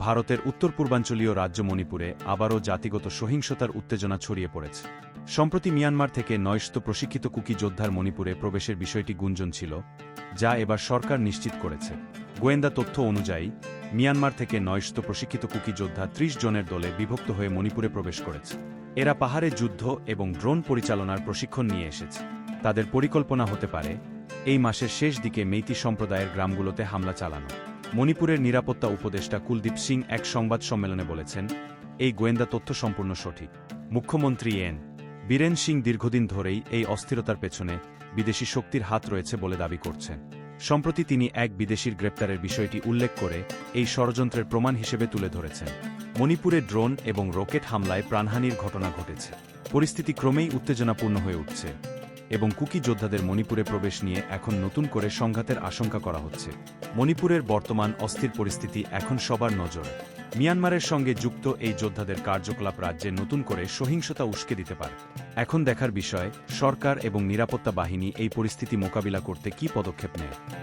ভারতের উত্তর পূর্বাঞ্চলীয় রাজ্য মণিপুরে আবারও জাতিগত সহিংসতার উত্তেজনা ছড়িয়ে পড়েছে। সম্প্রতি মিয়ানমার থেকে ৯০০ প্রশিক্ষিত কুকি যোদ্ধার মণিপুরে প্রবেশের বিষয়টি গুঞ্জন ছিল, যা এবার সরকার নিশ্চিত করেছে। গোয়েন্দা তথ্য অনুযায়ী, মিয়ানমার থেকে ৯০০ প্রশিক্ষিত কুকি যোদ্ধা ৩০ জনের দলে বিভক্ত হয়ে মণিপুরে প্রবেশ করেছে। এরা পাহাড়ে যুদ্ধ এবং ড্রোন পরিচালনার প্রশিক্ষণ নিয়ে এসেছে। তাদের পরিকল্পনা হতে পারে এই মাসের শেষ দিকে মেইতি সম্প্রদায়ের গ্রামগুলোতে হামলা চালানো। মণিপুরের নিরাপত্তা উপদেষ্টা কুলদীপ সিং এক সংবাদ সম্মেলনে বলেছেন, এই গোয়েন্দা তথ্য সম্পূর্ণ সঠিক। মুখ্যমন্ত্রী এন বীরেন সিং দীর্ঘদিন ধরেই এই অস্থিরতার পেছনে বিদেশি শক্তির হাত রয়েছে বলে দাবি করছেন। সম্প্রতি তিনি এক বিদেশির গ্রেপ্তারের বিষয়টি উল্লেখ করে এই ষড়যন্ত্রের প্রমাণ হিসেবে তুলে ধরেছেন। মণিপুরে ড্রোন এবং রকেট হামলায় প্রাণহানির ঘটনা ঘটেছে। পরিস্থিতি ক্রমেই উত্তেজনাপূর্ণ হয়ে উঠছে এবং কুকি যোদ্ধাদের মণিপুরে প্রবেশ নিয়ে এখন নতুন করে সংঘাতের আশঙ্কা করা হচ্ছে। মণিপুরের বর্তমান অস্থির পরিস্থিতি এখন সবার নজরে। মিয়ানমারের সঙ্গে যুক্ত এই যোদ্ধাদের কার্যকলাপ রাজ্যে নতুন করে সহিংসতা উস্কে দিতে পারে। এখন দেখার বিষয়, সরকার এবং নিরাপত্তা বাহিনী এই পরিস্থিতি মোকাবিলা করতে কী পদক্ষেপ নেয়।